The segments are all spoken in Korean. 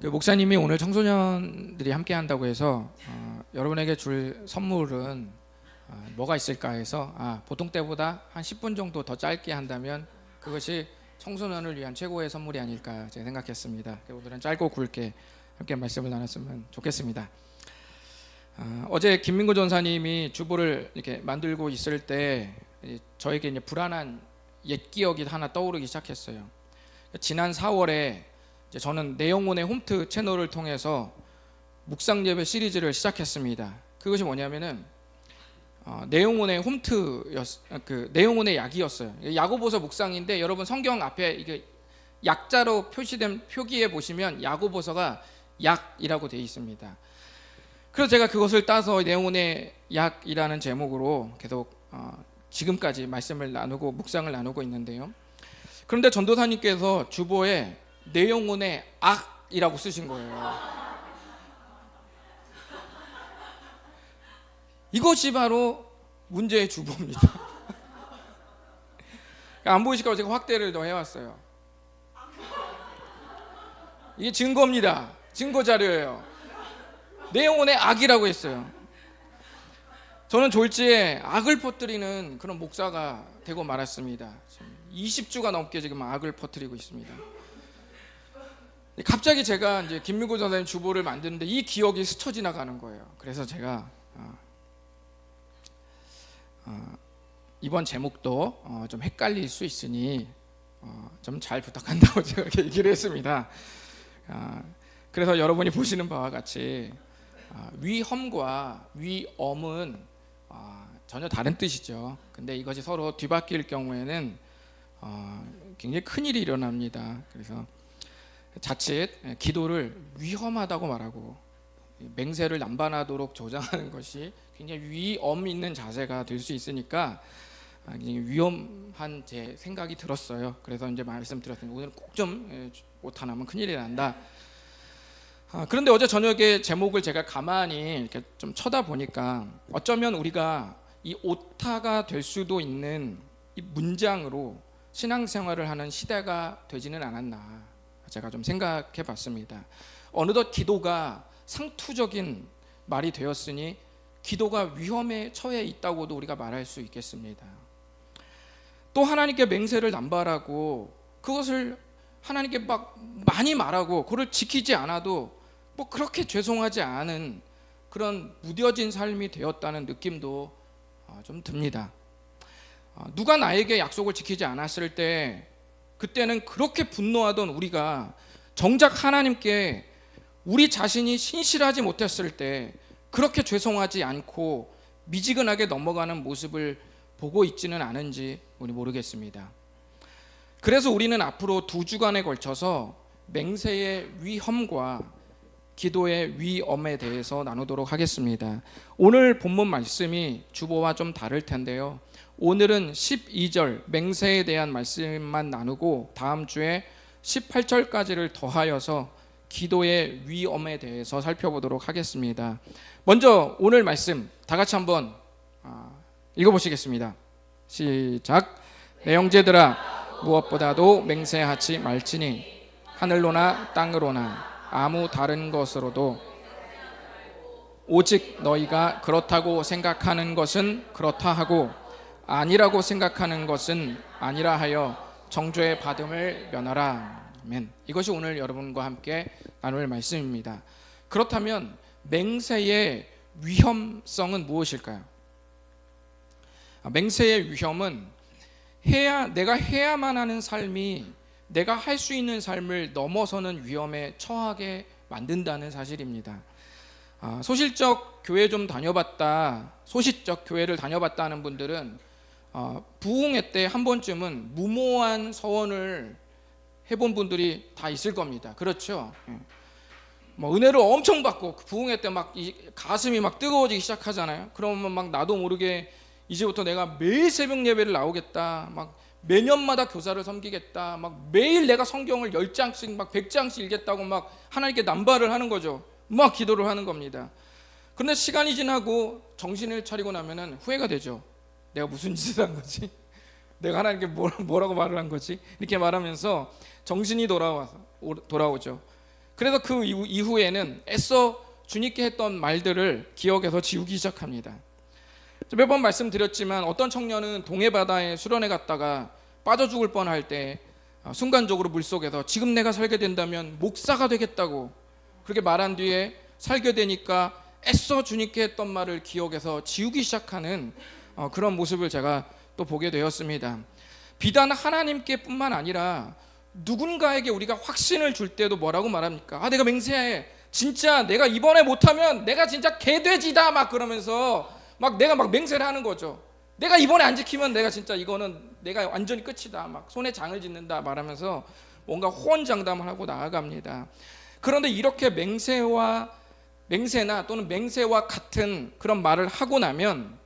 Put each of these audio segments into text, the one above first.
그 목사님이 오늘 청소년들이 함께 한다고 해서 여러분에게 줄 선물은 뭐가 있을까 해서 보통 때보다 한 10분 정도 더 짧게 한다면 그것이 청소년을 위한 최고의 선물이 아닐까 제가 생각했습니다. 오늘은 짧고 굵게 함께 말씀을 나눴으면 좋겠습니다. 어제 김민구 전사님이 주보를 이렇게 만들고 있을 때 저에게 이제 불안한 옛 기억이 하나 떠오르기 시작했어요. 지난 4월에 저는 내영혼의 홈트 채널을 통해서 묵상 예배 시리즈를 시작했습니다. 그것이 뭐냐면은 내영혼의 내영혼의 약이었어요. 야고보서 묵상인데 여러분 성경 앞에 이게 약자로 표시된 표기에 보시면 야고보서가 약이라고 되어 있습니다. 그래서 제가 그것을 따서 내영혼의 약이라는 제목으로 계속 지금까지 말씀을 나누고 묵상을 나누고 있는데요. 그런데 전도사님께서 주보에 내 영혼의 악이라고 쓰신 거예요. 이것이 바로 문제의 주보입니다. 안 보이실까 제가 확대를 더 해왔어요. 이게 증거입니다. 증거 자료예요. 내 영혼의 악이라고 했어요. 저는 졸지에 악을 퍼뜨리는 그런 목사가 되고 말았습니다. 20주가 넘게 지금 악을 퍼뜨리고 있습니다. 갑자기 제가 이제 김민구 전사님 주보를 만드는데 이 기억이 스쳐 지나가는 거예요. 그래서 제가 이번 제목도 좀 헷갈릴 수 있으니 좀 잘 부탁한다고 제가 얘기를 했습니다. 그래서 여러분이 보시는 바와 같이 위험과 위엄은 전혀 다른 뜻이죠. 근데 이것이 서로 뒤바뀔 경우에는 굉장히 큰일이 일어납니다. 그래서 자칫 기도를 위험하다고 말하고 맹세를 남발하도록 조장하는 것이 굉장히 위험 있는 자세가 될 수 있으니까 굉장히 위험한 제 생각이 들었어요. 그래서 이제 말씀드렸습니다. 오늘 꼭 좀 오타나면 큰일이 난다. 그런데 어제 저녁에 제목을 제가 가만히 이렇게 좀 쳐다보니까 어쩌면 우리가 이 오타가 될 수도 있는 이 문장으로 신앙생활을 하는 시대가 되지는 않았나 제가 좀 생각해 봤습니다. 어느덧 기도가 상투적인 말이 되었으니 기도가 위험에 처해 있다고도 우리가 말할 수 있겠습니다. 또 하나님께 맹세를 남발하고 그것을 하나님께 막 많이 말하고 그걸 지키지 않아도 뭐 그렇게 죄송하지 않은 그런 무뎌진 삶이 되었다는 느낌도 좀 듭니다. 누가 나에게 약속을 지키지 않았을 때 그때는 그렇게 분노하던 우리가 정작 하나님께 우리 자신이 신실하지 못했을 때 그렇게 죄송하지 않고 미지근하게 넘어가는 모습을 보고 있지는 않은지 우리 모르겠습니다. 그래서 우리는 앞으로 2주간에 걸쳐서 맹세의 위험과 기도의 위엄에 대해서 나누도록 하겠습니다. 오늘 본문 말씀이 주보와 좀 다를 텐데요. 오늘은 12절 맹세에 대한 말씀만 나누고 다음 주에 18절까지를 더하여서 기도의 위엄에 대해서 살펴보도록 하겠습니다. 먼저 오늘 말씀 다 같이 한번 읽어보시겠습니다. 시작. 내 형제들아 무엇보다도 맹세하지 말지니 하늘로나 땅으로나 아무 다른 것으로도 오직 너희가 그렇다고 생각하는 것은 그렇다 하고 아니라고 생각하는 것은 아니라 하여 정죄 받음을 면하라. 아멘. 이것이 오늘 여러분과 함께 나눌 말씀입니다. 그렇다면 맹세의 위험성은 무엇일까요? 맹세의 위험은 내가 해야만 하는 삶이 내가 할 수 있는 삶을 넘어서는 위험에 처하게 만든다는 사실입니다. 소실적 교회 좀 다녀봤다, 소시적 교회를 다녀봤다는 분들은 부흥회 때 한 번쯤은 무모한 서원을 해본 분들이 다 있을 겁니다. 그렇죠? 뭐 은혜를 엄청 받고 부흥회 때 막 가슴이 막 뜨거워지기 시작하잖아요. 그러면 막 나도 모르게 이제부터 내가 매일 새벽 예배를 나오겠다, 막 매년마다 교사를 섬기겠다, 막 매일 내가 성경을 10장씩 막 100장씩 읽겠다고 막 하나님께 남발을 하는 거죠. 막 기도를 하는 겁니다. 그런데 시간이 지나고 정신을 차리고 나면은 후회가 되죠. 내가 무슨 짓을 한 거지? 내가 하나님께 뭐라고 말을 한 거지? 이렇게 말하면서 정신이 돌아오죠. 그래서 그 이후에는 애써 주님께 했던 말들을 기억해서 지우기 시작합니다. 몇 번 말씀드렸지만 어떤 청년은 동해바다에 수련회 갔다가 빠져 죽을 뻔할 때 순간적으로 물속에서 지금 내가 살게 된다면 목사가 되겠다고 그렇게 말한 뒤에 살게 되니까 애써 주님께 했던 말을 기억해서 지우기 시작하는 그런 모습을 제가 또 보게 되었습니다. 비단 하나님께 뿐만 아니라 누군가에게 우리가 확신을 줄 때도 뭐라고 말합니까? 내가 맹세해. 진짜 내가 이번에 못하면 내가 진짜 개돼지다 막 그러면서 막 내가 막 맹세를 하는 거죠. 내가 이번에 안 지키면 내가 진짜 이거는 내가 완전히 끝이다. 막 손에 장을 짓는다 말하면서 뭔가 호언장담을 하고 나아갑니다. 그런데 이렇게 맹세나 또는 맹세와 같은 그런 말을 하고 나면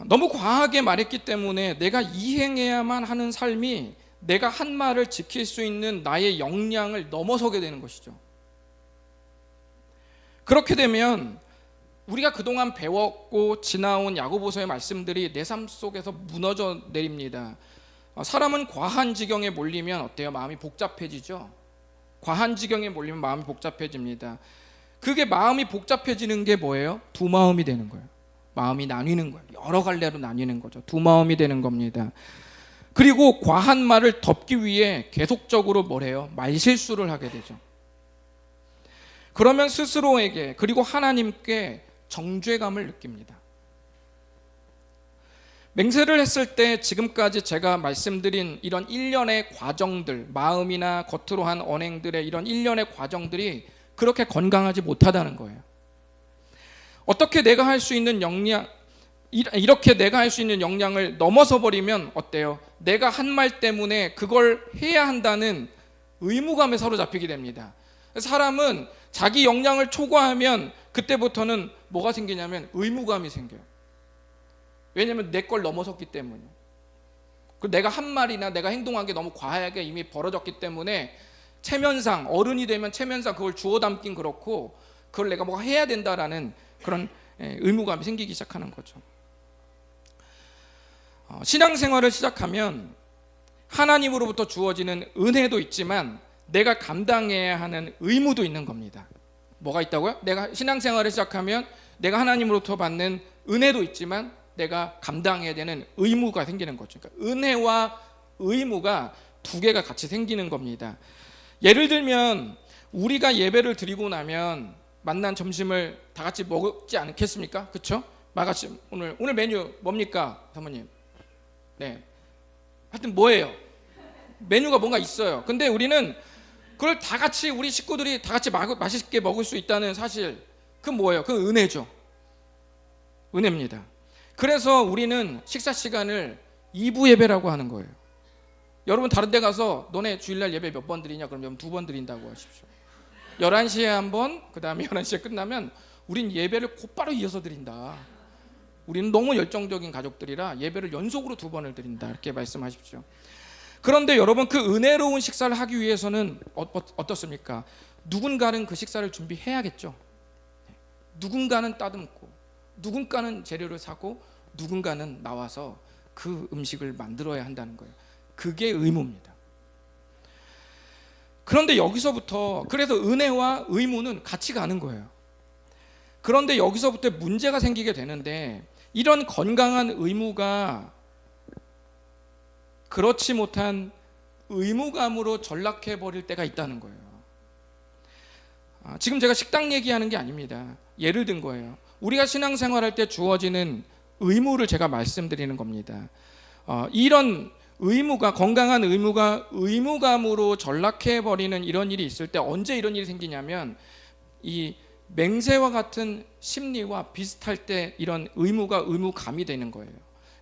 너무 과하게 말했기 때문에 내가 이행해야만 하는 삶이 내가 한 말을 지킬 수 있는 나의 역량을 넘어서게 되는 것이죠. 그렇게 되면 우리가 그동안 배웠고 지나온 야고보서의 말씀들이 내 삶 속에서 무너져 내립니다. 사람은 과한 지경에 몰리면 어때요? 마음이 복잡해지죠. 과한 지경에 몰리면 마음이 복잡해집니다. 그게 마음이 복잡해지는 게 뭐예요? 두 마음이 되는 거예요. 마음이 나뉘는 거예요. 여러 갈래로 나뉘는 거죠. 두 마음이 되는 겁니다. 그리고 과한 말을 덮기 위해 계속적으로 뭐래요? 말실수를 하게 되죠. 그러면 스스로에게 그리고 하나님께 정죄감을 느낍니다. 맹세를 했을 때 지금까지 제가 말씀드린 이런 일련의 과정들, 마음이나 겉으로 한 언행들의 이런 일련의 과정들이 그렇게 건강하지 못하다는 거예요. 어떻게 내가 할 수 있는 역량, 이렇게 내가 할 수 있는 역량을 넘어서 버리면 어때요? 내가 한 말 때문에 그걸 해야 한다는 의무감에 사로잡히게 됩니다. 사람은 자기 역량을 초과하면 그때부터는 뭐가 생기냐면 의무감이 생겨요. 왜냐하면 내 걸 넘어섰기 때문이에요. 내가 한 말이나 내가 행동한 게 너무 과하게 이미 벌어졌기 때문에 체면상, 어른이 되면 체면상 그걸 주워 담긴 그렇고 그걸 내가 뭐 해야 된다라는 그런 의무감이 생기기 시작하는 거죠. 신앙생활을 시작하면 하나님으로부터 주어지는 은혜도 있지만 내가 감당해야 하는 의무도 있는 겁니다. 뭐가 있다고요? 내가 신앙생활을 시작하면 내가 하나님으로부터 받는 은혜도 있지만 내가 감당해야 되는 의무가 생기는 거죠. 그러니까 은혜와 의무가 두 개가 같이 생기는 겁니다. 예를 들면 우리가 예배를 드리고 나면 만난 점심을 다 같이 먹지 않겠습니까? 그렇죠? 마가씨 오늘 메뉴 뭡니까, 사모님? 네, 하여튼 뭐예요? 메뉴가 뭔가 있어요. 근데 우리는 그걸 다 같이 우리 식구들이 다 같이 맛있게 먹을 수 있다는 사실, 그 뭐예요? 그 은혜죠. 은혜입니다. 그래서 우리는 식사 시간을 2부 예배라고 하는 거예요. 여러분 다른 데 가서 너네 주일날 예배 몇 번 드리냐? 그러면 2번 드린다고 하십시오. 11시에 한 번, 그 다음에 11시에 끝나면 우린 예배를 곧바로 이어서 드린다. 우리는 너무 열정적인 가족들이라 예배를 연속으로 2번을 드린다, 이렇게 말씀하십시오. 그런데 여러분, 그 은혜로운 식사를 하기 위해서는 어떻습니까? 누군가는 그 식사를 준비해야겠죠. 누군가는 따듬고, 누군가는 재료를 사고, 누군가는 나와서 그 음식을 만들어야 한다는 거예요. 그게 의무입니다. 그런데 여기서부터, 그래서 은혜와 의무는 같이 가는 거예요. 그런데 여기서부터 문제가 생기게 되는데, 이런 건강한 의무가 그렇지 못한 의무감으로 전락해 버릴 때가 있다는 거예요. 지금 제가 식당 얘기하는 게 아닙니다. 예를 든 거예요. 우리가 신앙생활할 때 주어지는 의무를 제가 말씀드리는 겁니다. 이런 의무가, 건강한 의무가 의무감으로 전락해 버리는 이런 일이 있을 때 언제 이런 일이 생기냐면, 이 맹세와 같은 심리와 비슷할 때 이런 의무가 의무감이 되는 거예요.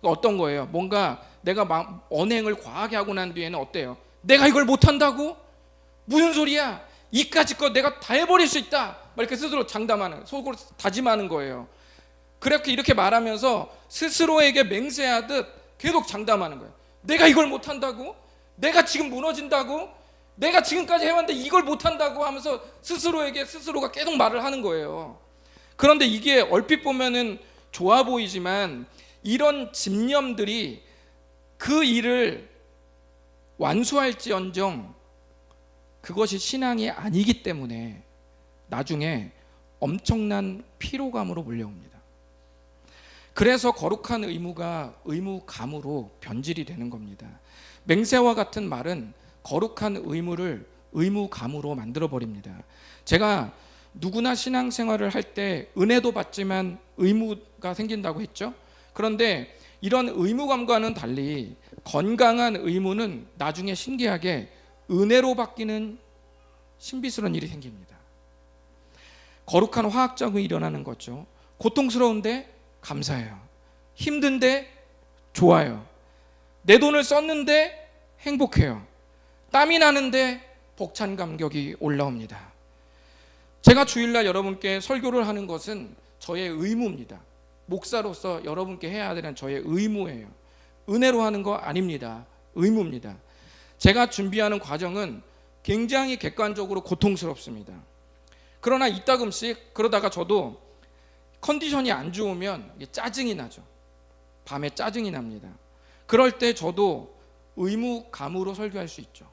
어떤 거예요? 뭔가 내가 언행을 과하게 하고 난 뒤에는 어때요? 내가 이걸 못한다고? 무슨 소리야? 이까짓 거 내가 다 해버릴 수 있다, 이렇게 스스로 장담하는, 속으로 다짐하는 거예요. 그렇게 이렇게 말하면서 스스로에게 맹세하듯 계속 장담하는 거예요. 내가 이걸 못한다고? 내가 지금 무너진다고? 내가 지금까지 해왔는데 이걸 못한다고 하면서 스스로에게 스스로가 계속 말을 하는 거예요. 그런데 이게 얼핏 보면은 좋아 보이지만 이런 집념들이 그 일을 완수할지언정 그것이 신앙이 아니기 때문에 나중에 엄청난 피로감으로 몰려옵니다. 그래서 거룩한 의무가 의무감으로 변질이 되는 겁니다. 맹세와 같은 말은 거룩한 의무를 의무감으로 만들어 버립니다. 제가 누구나 신앙생활을 할 때 은혜도 받지만 의무가 생긴다고 했죠. 그런데 이런 의무감과는 달리 건강한 의무는 나중에 신기하게 은혜로 바뀌는 신비스러운 일이 생깁니다. 거룩한 화학작용이 일어나는 거죠. 고통스러운데 감사해요. 힘든데 좋아요. 내 돈을 썼는데 행복해요. 땀이 나는데 벅찬 감격이 올라옵니다. 제가 주일날 여러분께 설교를 하는 것은 저의 의무입니다. 목사로서 여러분께 해야 되는 저의 의무예요. 은혜로 하는 거 아닙니다. 의무입니다. 제가 준비하는 과정은 굉장히 객관적으로 고통스럽습니다. 그러나 이따금씩 그러다가 저도 컨디션이 안 좋으면 짜증이 나죠. 밤에 짜증이 납니다. 그럴 때 저도 의무감으로 설교할 수 있죠.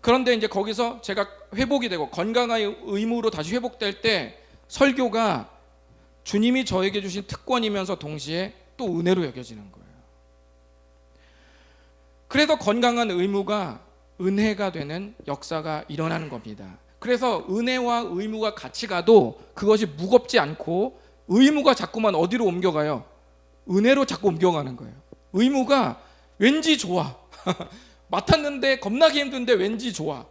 그런데 이제 거기서 제가 회복이 되고 건강한 의무로 다시 회복될 때 설교가 주님이 저에게 주신 특권이면서 동시에 또 은혜로 여겨지는 거예요. 그래서 건강한 의무가 은혜가 되는 역사가 일어나는 겁니다. 그래서 은혜와 의무가 같이 가도 그것이 무겁지 않고 의무가 자꾸만 어디로 옮겨가요? 은혜로 자꾸 옮겨가는 거예요. 의무가 왠지 좋아. 맡았는데 겁나게 힘든데 왠지 좋아.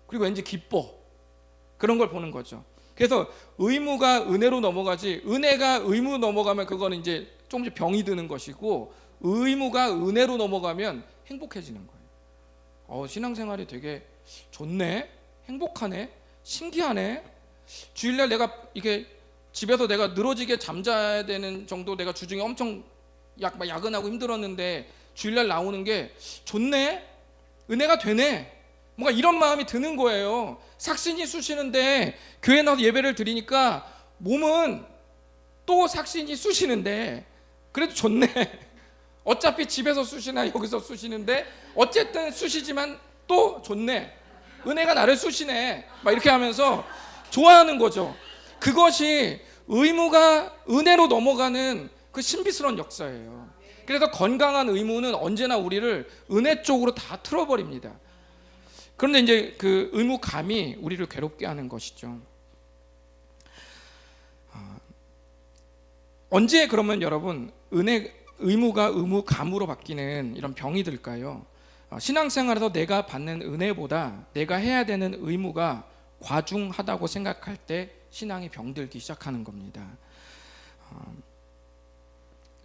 그리고 왠지 기뻐. 그런 걸 보는 거죠. 그래서 의무가 은혜로 넘어가지 은혜가 의무로 넘어가면 그거는 이제 조금씩 병이 드는 것이고 의무가 은혜로 넘어가면 행복해지는 거예요. 신앙생활이 되게 좋네. 행복하네. 신기하네. 주일날 내가 이게 집에서 내가 늘어지게 잠자야 되는 정도 내가 주중에 엄청 야근하고 힘들었는데 주일날 나오는 게 좋네. 은혜가 되네. 뭔가 이런 마음이 드는 거예요. 삭신이 쑤시는데 교회 나와서 예배를 드리니까 몸은 또 삭신이 쑤시는데 그래도 좋네. 어차피 집에서 쑤시나 여기서 쑤시는데 어쨌든 쑤시지만 또 좋네. 은혜가 나를 쑤시네. 막 이렇게 하면서 좋아하는 거죠. 그것이 의무가 은혜로 넘어가는 그 신비스러운 역사예요. 그래서 건강한 의무는 언제나 우리를 은혜 쪽으로 다 틀어버립니다. 그런데 이제 그 의무감이 우리를 괴롭게 하는 것이죠. 언제 그러면 여러분 의무가 의무감으로 바뀌는 이런 병이 들까요? 신앙생활에서 내가 받는 은혜보다 내가 해야 되는 의무가 과중하다고 생각할 때 신앙이 병들기 시작하는 겁니다.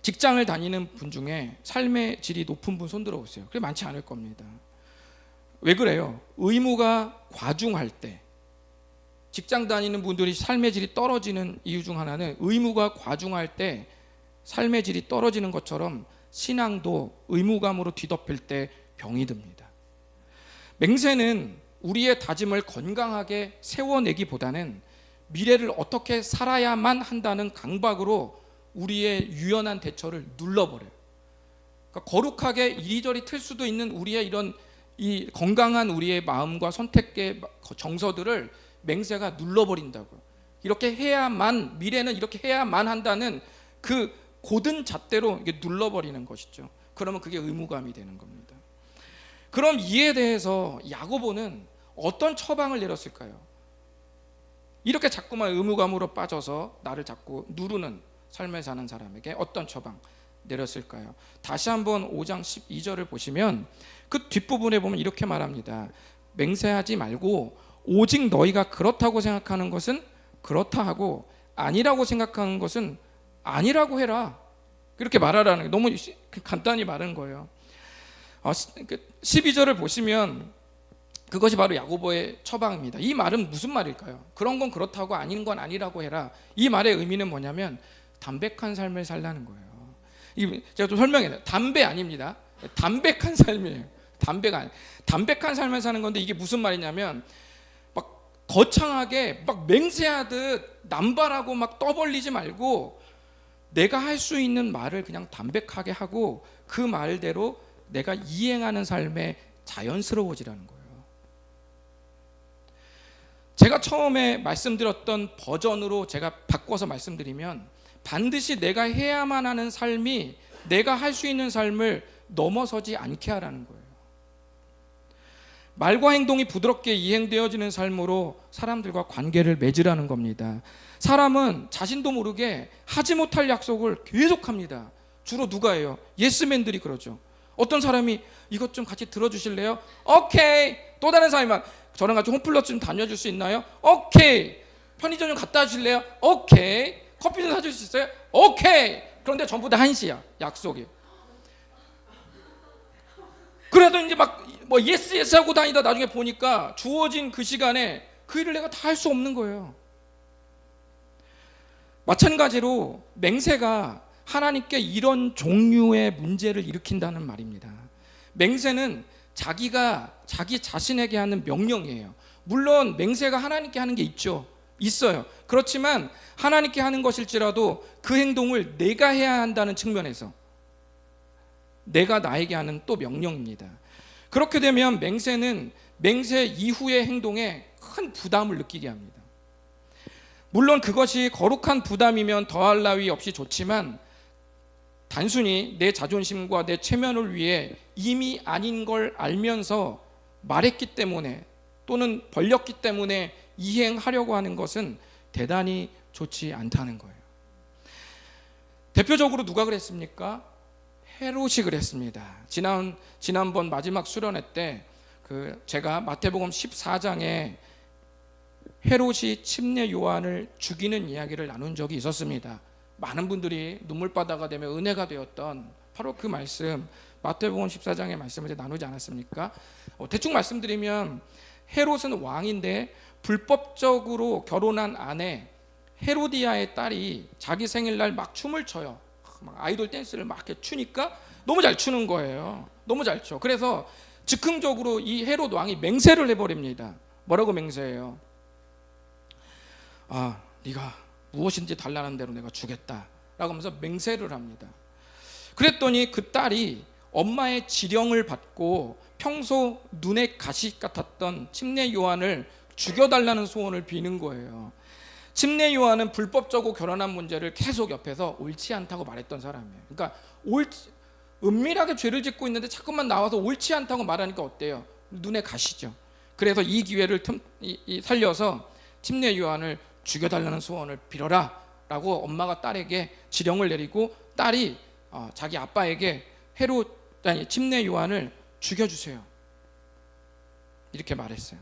직장을 다니는 분 중에 삶의 질이 높은 분 손 들어보세요. 그게 많지 않을 겁니다. 왜 그래요? 의무가 과중할 때 직장 다니는 분들이 삶의 질이 떨어지는 이유 중 하나는 의무가 과중할 때 삶의 질이 떨어지는 것처럼 신앙도 의무감으로 뒤덮일 때 병이 듭니다. 맹세는 우리의 다짐을 건강하게 세워내기보다는 미래를 어떻게 살아야만 한다는 강박으로 우리의 유연한 대처를 눌러버려요. 그러니까 거룩하게 이리저리 틀 수도 있는 우리의 이런 이 건강한 우리의 마음과 선택의 정서들을 맹세가 눌러버린다고요. 이렇게 해야만, 미래는 이렇게 해야만 한다는 그 고든 잣대로 이게 눌러버리는 것이죠. 그러면 그게 의무감이 되는 겁니다. 그럼 이에 대해서 야고보는 어떤 처방을 내렸을까요? 이렇게 자꾸만 의무감으로 빠져서 나를 자꾸 누르는 삶을 사는 사람에게 어떤 처방 내렸을까요? 다시 한번 5장 12절을 보시면 그 뒷부분에 보면 이렇게 말합니다. 맹세하지 말고 오직 너희가 그렇다고 생각하는 것은 그렇다 하고 아니라고 생각하는 것은 아니라고 해라. 이렇게 말하라는 게 너무 간단히 말한 거예요. 12절을 보시면 그것이 바로 야고보의 처방입니다. 이 말은 무슨 말일까요? 그런 건 그렇다고 아닌 건 아니라고 해라. 이 말의 의미는 뭐냐면 담백한 삶을 살라는 거예요. 제가 좀 설명해요. 담배 아닙니다. 담백한 삶이에요. 담백한 삶을 사는 건데 이게 무슨 말이냐면 막 거창하게 막 맹세하듯 남발하고 막 떠벌리지 말고 내가 할 수 있는 말을 그냥 담백하게 하고 그 말대로 내가 이행하는 삶에 자연스러워지라는 거예요. 제가 처음에 말씀드렸던 버전으로 제가 바꿔서 말씀드리면, 반드시 내가 해야만 하는 삶이 내가 할 수 있는 삶을 넘어서지 않게 하라는 거예요. 말과 행동이 부드럽게 이행되어지는 삶으로 사람들과 관계를 맺으라는 겁니다. 사람은 자신도 모르게 하지 못할 약속을 계속합니다. 주로 누가 해요? 예스맨들이 그러죠. 어떤 사람이 이것 좀 같이 들어주실래요? 오케이. 또 다른 사람이 막 저랑 같이 홈플러스 좀 다녀줄 수 있나요? 오케이. 편의점 좀 갖다 주실래요? 오케이. 커피 좀 사줄 수 있어요? 오케이. 그런데 전부 다 한시야, 약속이. 그래도 이제 막 뭐 예스 예스 하고 다니다 나중에 보니까 주어진 그 시간에 그 일을 내가 다 할 수 없는 거예요. 마찬가지로 맹세가 하나님께 이런 종류의 문제를 일으킨다는 말입니다. 맹세는 자기가 자기 자신에게 하는 명령이에요. 물론 맹세가 하나님께 하는 게 있어요. 그렇지만 하나님께 하는 것일지라도 그 행동을 내가 해야 한다는 측면에서 내가 나에게 하는 또 명령입니다. 그렇게 되면 맹세는 맹세 이후의 행동에 큰 부담을 느끼게 합니다. 물론 그것이 거룩한 부담이면 더할 나위 없이 좋지만, 단순히 내 자존심과 내 체면을 위해 이미 아닌 걸 알면서 말했기 때문에 또는 벌렸기 때문에 이행하려고 하는 것은 대단히 좋지 않다는 거예요. 대표적으로 누가 그랬습니까? 헤롯이 그랬습니다. 지난번 마지막 수련회 때 제가 마태복음 14장에 헤롯이 침례 요한을 죽이는 이야기를 나눈 적이 있었습니다. 많은 분들이 눈물바다가 되며 은혜가 되었던 바로 그 말씀, 마태복음 14장의 말씀을 나누지 않았습니까? 대충 말씀드리면 헤롯은 왕인데 불법적으로 결혼한 아내 헤로디아의 딸이 자기 생일날 막 춤을 춰요. 막 아이돌 댄스를 막 이렇게 추니까 너무 잘 추는 거예요. 너무 잘 춰. 그래서 즉흥적으로 이 헤롯 왕이 맹세를 해버립니다. 뭐라고 맹세해요? 네가 무엇인지 달라는 대로 내가 주겠다 라고 하면서 맹세를 합니다. 그랬더니 그 딸이 엄마의 지령을 받고 평소 눈에 가시 같았던 침례 요한을 죽여달라는 소원을 비는 거예요. 침례 요한은 불법적으로 결혼한 문제를 계속 옆에서 옳지 않다고 말했던 사람이에요. 그러니까 은밀하게 죄를 짓고 있는데 자꾸만 나와서 옳지 않다고 말하니까 어때요? 눈에 가시죠. 그래서 이 기회를 살려서 침례 요한을 죽여달라는 소원을 빌어라 라고 엄마가 딸에게 지령을 내리고, 딸이 자기 아빠에게 침례 요한을 죽여주세요 이렇게 말했어요.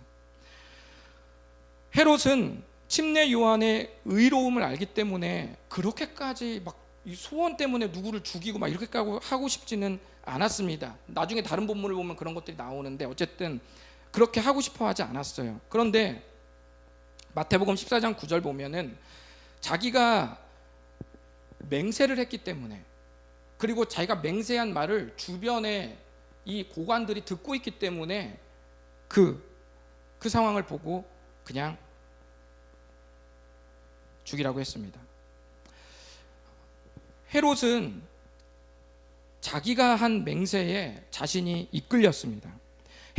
헤롯은 침례 요한의 의로움을 알기 때문에 그렇게까지 막 이 소원 때문에 누구를 죽이고 막 이렇게까지 하고 싶지는 않았습니다. 나중에 다른 본문을 보면 그런 것들이 나오는데 어쨌든 그렇게 하고 싶어 하지 않았어요. 그런데 마태복음 14장 9절 보면은 자기가 맹세를 했기 때문에, 그리고 자기가 맹세한 말을 주변에 이 고관들이 듣고 있기 때문에 그 상황을 보고 그냥 죽이라고 했습니다. 헤롯은 자기가 한 맹세에 자신이 이끌렸습니다.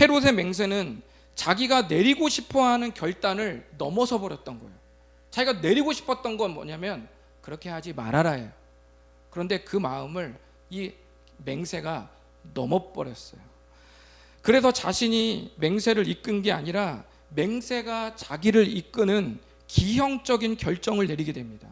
헤롯의 맹세는 자기가 내리고 싶어하는 결단을 넘어서 버렸던 거예요. 자기가 내리고 싶었던 건 뭐냐면 그렇게 하지 말아라예요. 그런데 그 마음을 이 맹세가 넘어버렸어요. 그래서 자신이 맹세를 이끈 게 아니라 맹세가 자기를 이끄는 기형적인 결정을 내리게 됩니다.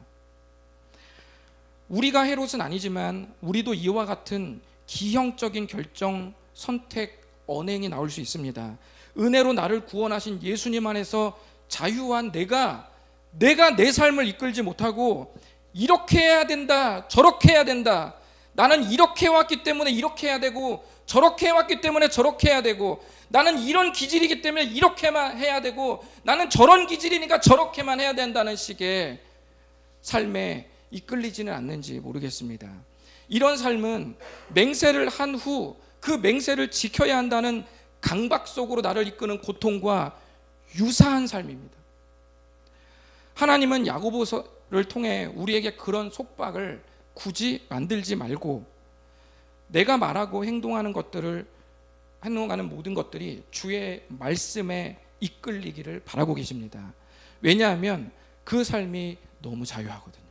우리가 헤롯은 아니지만 우리도 이와 같은 기형적인 결정, 선택, 언행이 나올 수 있습니다. 은혜로 나를 구원하신 예수님 안에서 자유한 내가 내 삶을 이끌지 못하고 이렇게 해야 된다, 저렇게 해야 된다, 나는 이렇게 왔기 때문에 이렇게 해야 되고 저렇게 해왔기 때문에 저렇게 해야 되고, 나는 이런 기질이기 때문에 이렇게만 해야 되고 나는 저런 기질이니까 저렇게만 해야 된다는 식의 삶에 이끌리지는 않는지 모르겠습니다. 이런 삶은 맹세를 한 후 그 맹세를 지켜야 한다는 강박 속으로 나를 이끄는 고통과 유사한 삶입니다. 하나님은 야고보서를 통해 우리에게 그런 속박을 굳이 만들지 말고 내가 말하고 행동하는 모든 것들이 주의 말씀에 이끌리기를 바라고 계십니다. 왜냐하면 그 삶이 너무 자유하거든요.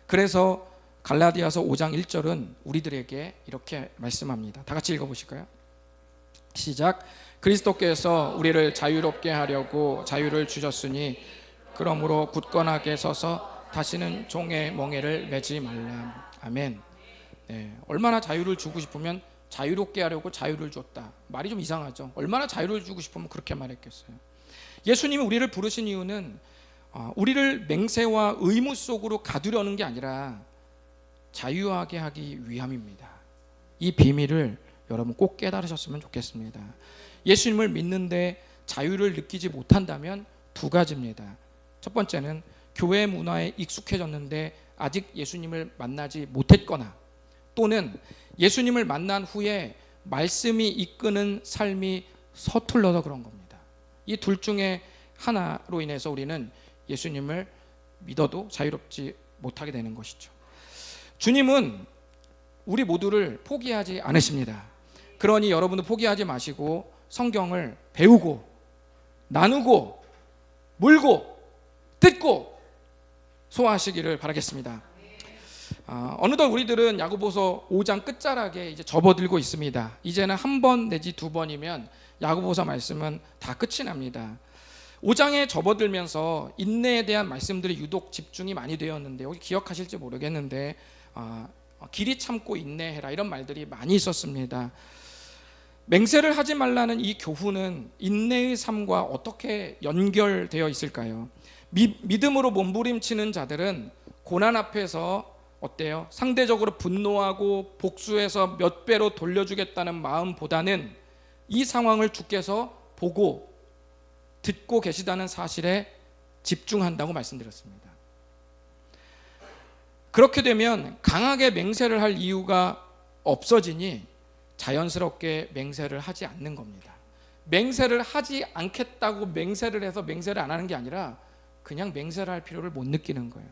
그래서 갈라디아서 5장 1절은 우리들에게 이렇게 말씀합니다. 다 같이 읽어보실까요? 시작. 그리스도께서 우리를 자유롭게 하려고 자유를 주셨으니 그러므로 굳건하게 서서 다시는 종의 멍에를 매지 말라. 아멘. 네, 얼마나 자유를 주고 싶으면 자유롭게 하려고 자유를 줬다. 말이 좀 이상하죠. 얼마나 자유를 주고 싶으면 그렇게 말했겠어요. 예수님이 우리를 부르신 이유는 우리를 맹세와 의무 속으로 가두려는 게 아니라 자유하게 하기 위함입니다. 이 비밀을 여러분 꼭 깨달으셨으면 좋겠습니다. 예수님을 믿는데 자유를 느끼지 못한다면 두 가지입니다. 첫 번째는 교회 문화에 익숙해졌는데 아직 예수님을 만나지 못했거나, 또는 예수님을 만난 후에 말씀이 이끄는 삶이 서툴러서 그런 겁니다. 이 둘 중에 하나로 인해서 우리는 예수님을 믿어도 자유롭지 못하게 되는 것이죠. 주님은 우리 모두를 포기하지 않으십니다. 그러니 여러분도 포기하지 마시고 성경을 배우고 나누고 물고 뜯고 소화하시기를 바라겠습니다. 어느덧 우리들은 야고보서 5장 끝자락에 이제 접어들고 있습니다. 이제는 한 번 내지 두 번이면 야고보서 말씀은 다 끝이 납니다. 5장에 접어들면서 인내에 대한 말씀들이 유독 집중이 많이 되었는데, 여기 기억하실지 모르겠는데 길이 참고 인내해라 이런 말들이 많이 있었습니다. 맹세를 하지 말라는 이 교훈은 인내의 삶과 어떻게 연결되어 있을까요? 믿음으로 몸부림치는 자들은 고난 앞에서 어때요? 상대적으로 분노하고 복수해서 몇 배로 돌려주겠다는 마음보다는 이 상황을 주께서 보고 듣고 계시다는 사실에 집중한다고 말씀드렸습니다. 그렇게 되면 강하게 맹세를 할 이유가 없어지니 자연스럽게 맹세를 하지 않는 겁니다. 맹세를 하지 않겠다고 맹세를 해서 맹세를 안 하는 게 아니라 그냥 맹세를 할 필요를 못 느끼는 거예요.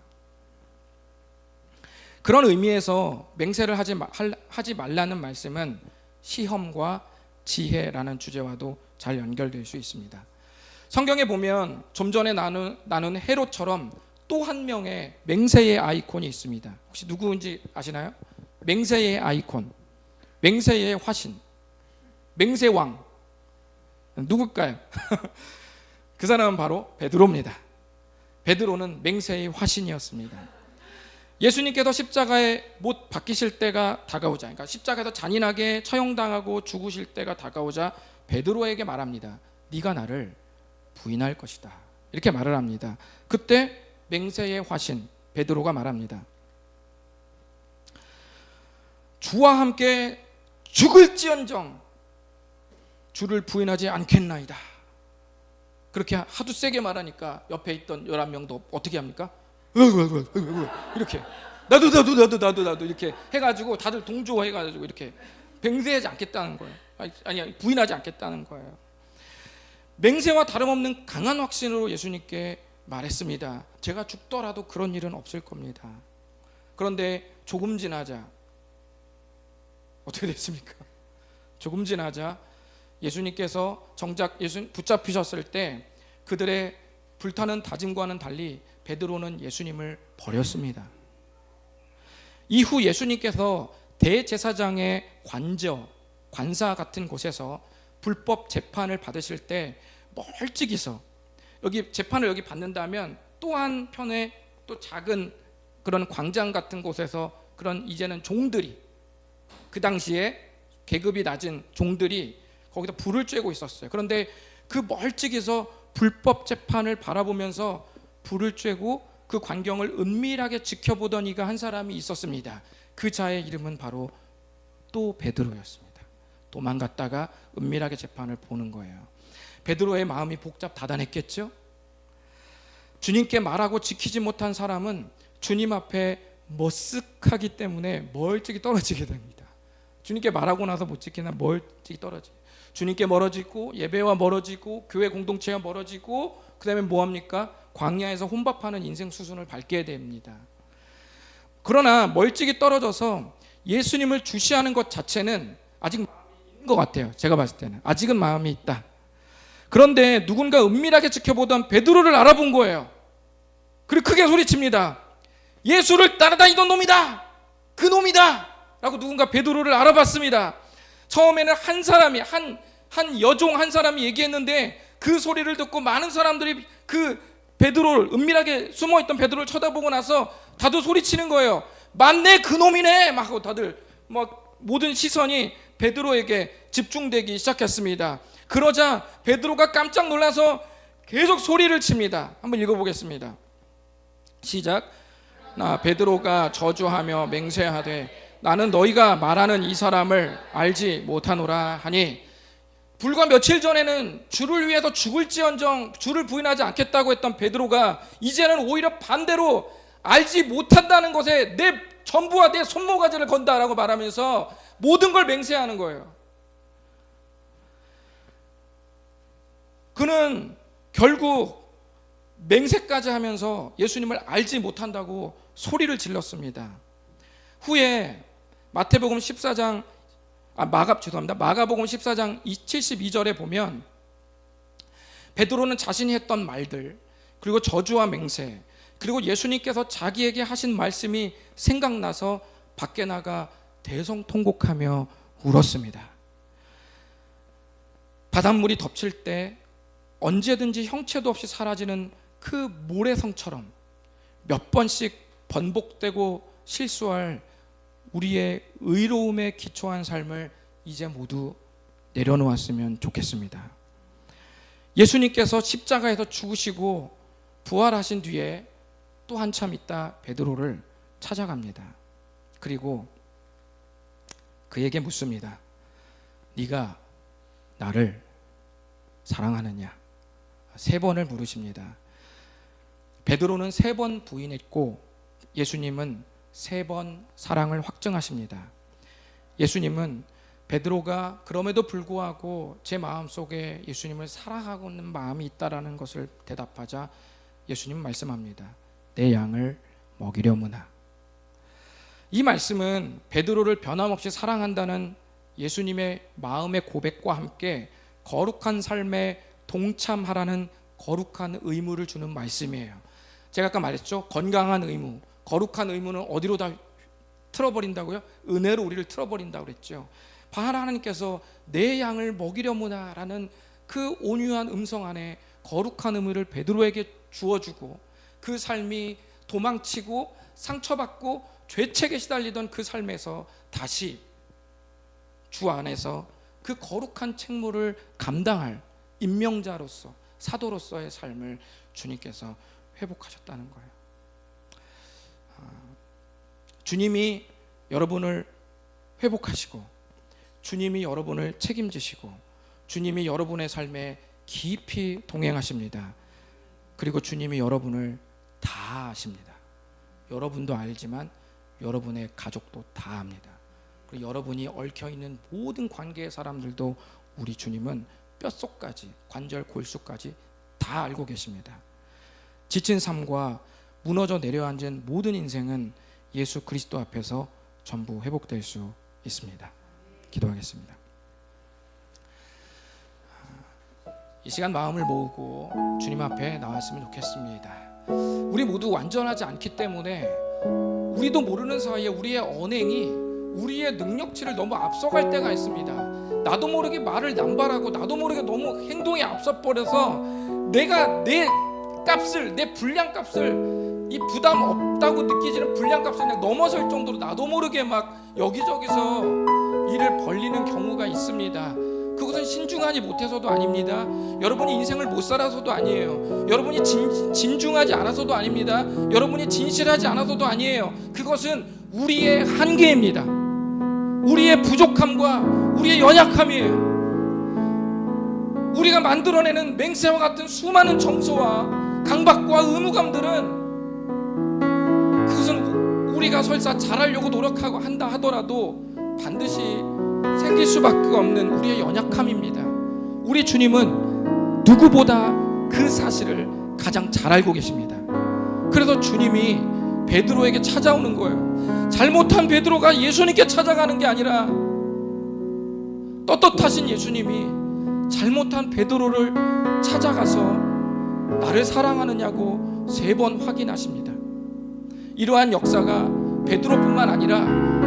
그런 의미에서 맹세를 하지 말라는 말씀은 시험과 지혜라는 주제와도 잘 연결될 수 있습니다. 성경에 보면 좀 전에 나눈 헤롯처럼 또 한 명의 맹세의 아이콘이 있습니다. 혹시 누구인지 아시나요? 맹세의 아이콘, 맹세의 화신, 맹세왕 누굴까요? 그 사람은 바로 베드로입니다. 베드로는 맹세의 화신이었습니다. 예수님께서 십자가에 못 박히실 때가 다가오자, 그러니까 십자가에서 잔인하게 처형당하고 죽으실 때가 다가오자 베드로에게 말합니다. 네가 나를 부인할 것이다, 이렇게 말을 합니다. 그때 맹세의 화신 베드로가 말합니다. 주와 함께 죽을지언정 주를 부인하지 않겠나이다. 그렇게 하도 세게 말하니까 옆에 있던 11명도 어떻게 합니까? 이렇게 나도 이렇게 해가지고 다들 동조해가지고 이렇게 맹세하지 않겠다는 거예요. 아니 부인하지 않겠다는 거예요. 맹세와 다름없는 강한 확신으로 예수님께 말했습니다. 제가 죽더라도 그런 일은 없을 겁니다. 그런데 조금 지나자 어떻게 됐습니까? 조금 지나자 예수님께서 정작 붙잡히셨을 때 그들의 불타는 다짐과는 달리 베드로는 예수님을 버렸습니다. 이후 예수님께서 대제사장의 관사 같은 곳에서 불법 재판을 받으실 때 멀찍이서 여기 재판을 여기 받는다면 또 한편에 또 작은 그런 광장 같은 곳에서 그런 이제는 종들이, 그 당시에 계급이 낮은 종들이 거기다 불을 쬐고 있었어요. 그런데 그 멀찍이서 불법 재판을 바라보면서 불을 쬐고 그 광경을 은밀하게 지켜보던 이가 한 사람이 있었습니다. 그 자의 이름은 바로 또 베드로였습니다. 도망갔다가 은밀하게 재판을 보는 거예요. 베드로의 마음이 복잡다단했겠죠. 주님께 말하고 지키지 못한 사람은 주님 앞에 머쓱하기 때문에 멀찍이 떨어지게 됩니다. 주님께 말하고 나서 못 지키나 멀찍이 떨어져요. 주님께 멀어지고 예배와 멀어지고 교회 공동체와 멀어지고 그 다음에 뭐합니까? 광야에서 혼밥하는 인생 수순을 밟게 됩니다. 그러나 멀찍이 떨어져서 예수님을 주시하는 것 자체는 아직 마음이 있는 것 같아요. 제가 봤을 때는 아직은 마음이 있다. 그런데 누군가 은밀하게 지켜보던 베드로를 알아본 거예요. 그리고 크게 소리칩니다. 예수를 따라다니던 놈이다. 그 놈이다. 라고 누군가 베드로를 알아봤습니다. 처음에는 한 사람이 한 여종 한 사람이 얘기했는데 그 소리를 듣고 많은 사람들이 그 베드로를 은밀하게 숨어있던 베드로를 쳐다보고 나서 다들 소리치는 거예요. 맞네, 그 놈이네. 막 하고 다들 막 모든 시선이 베드로에게 집중되기 시작했습니다. 그러자 베드로가 깜짝 놀라서 계속 소리를 칩니다. 한번 읽어보겠습니다. 시작. 나 베드로가 저주하며 맹세하되 나는 너희가 말하는 이 사람을 알지 못하노라 하니, 불과 며칠 전에는 주를 위해서 죽을지언정 주를 부인하지 않겠다고 했던 베드로가 이제는 오히려 반대로 알지 못한다는 것에 내 전부와 내 손모가지를 건다라고 말하면서 모든 걸 맹세하는 거예요. 그는 결국 맹세까지 하면서 예수님을 알지 못한다고 소리를 질렀습니다. 후에 마가복음 14장 72절에 보면 베드로는 자신이 했던 말들, 그리고 저주와 맹세, 그리고 예수님께서 자기에게 하신 말씀이 생각나서 밖에 나가 대성통곡하며 울었습니다. 바닷물이 덮칠 때 언제든지 형체도 없이 사라지는 그 모래성처럼 몇 번씩 번복되고 실수할 우리의 의로움에 기초한 삶을 이제 모두 내려놓았으면 좋겠습니다. 예수님께서 십자가에서 죽으시고 부활하신 뒤에 또 한참 있다 베드로를 찾아갑니다. 그리고 그에게 묻습니다. 네가 나를 사랑하느냐? 3번을 물으십니다. 베드로는 3번 부인했고 예수님은 3번 사랑을 확증하십니다. 예수님은 베드로가 그럼에도 불구하고 제 마음속에 예수님을 사랑하고 있는 마음이 있다라는 것을 대답하자 예수님 말씀합니다. 내 양을 먹이려무나. 이 말씀은 베드로를 변함없이 사랑한다는 예수님의 마음의 고백과 함께 거룩한 삶에 동참하라는 거룩한 의무를 주는 말씀이에요. 제가 아까 말했죠. 건강한 의무, 거룩한 의무는 어디로 다 틀어버린다고요? 은혜로 우리를 틀어버린다고 그랬죠. 하나님께서 내 양을 먹이려무나라는 그 온유한 음성 안에 거룩한 의무를 베드로에게 주어주고, 그 삶이 도망치고 상처받고 죄책에 시달리던 그 삶에서 다시 주 안에서 그 거룩한 책무를 감당할 임명자로서, 사도로서의 삶을 주님께서 회복하셨다는 거예요. 주님이 여러분을 회복하시고, 주님이 여러분을 책임지시고, 주님이 여러분의 삶에 깊이 동행하십니다. 그리고 주님이 여러분을 다 아십니다. 여러분도 알지만 여러분의 가족도 다 압니다. 그리고 여러분이 얽혀있는 모든 관계의 사람들도 우리 주님은 뼛속까지, 관절 골수까지 다 알고 계십니다. 지친 삶과 무너져 내려앉은 모든 인생은 예수 그리스도 앞에서 전부 회복될 수 있습니다. 기도하겠습니다. 이 시간 마음을 모으고 주님 앞에 나왔으면 좋겠습니다. 우리 모두 완전하지 않기 때문에 우리도 모르는 사이에 우리의 언행이 우리의 능력치를 너무 앞서갈 때가 있습니다. 나도 모르게 말을 남발하고 나도 모르게 너무 행동이 앞서버려서 내가 내 값을, 내 분량값을, 이 부담 없다고 느끼지는 분량값을 그냥 넘어설 정도로 나도 모르게 막 여기저기서 일을 벌리는 경우가 있습니다. 그것은 신중하지 못해서도 아닙니다. 여러분이 인생을 못 살아서도 아니에요. 여러분이 진중하지 않아서도 아닙니다. 여러분이 진실하지 않아서도 아니에요. 그것은 우리의 한계입니다. 우리의 부족함과 우리의 연약함이에요. 우리가 만들어내는 맹세와 같은 수많은 정서와 강박과 의무감들은, 그것은 우리가 설사 잘하려고 노력하고 한다 하더라도 반드시 생길 수밖에 없는 우리의 연약함입니다. 우리 주님은 누구보다 그 사실을 가장 잘 알고 계십니다. 그래서 주님이 베드로에게 찾아오는 거예요. 잘못한 베드로가 예수님께 찾아가는 게 아니라 떳떳하신 예수님이 잘못한 베드로를 찾아가서 나를 사랑하느냐고 3번 확인하십니다. 이러한 역사가 베드로뿐만 아니라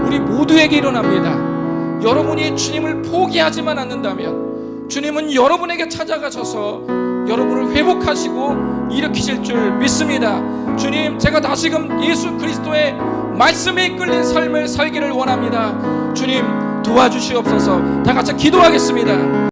우리 모두에게 일어납니다. 여러분이 주님을 포기하지만 않는다면 주님은 여러분에게 찾아가셔서 여러분을 회복하시고 일으키실 줄 믿습니다. 주님, 제가 다시금 예수 그리스도의 말씀에 이끌린 삶을 살기를 원합니다. 주님, 도와주시옵소서. 다 같이 기도하겠습니다.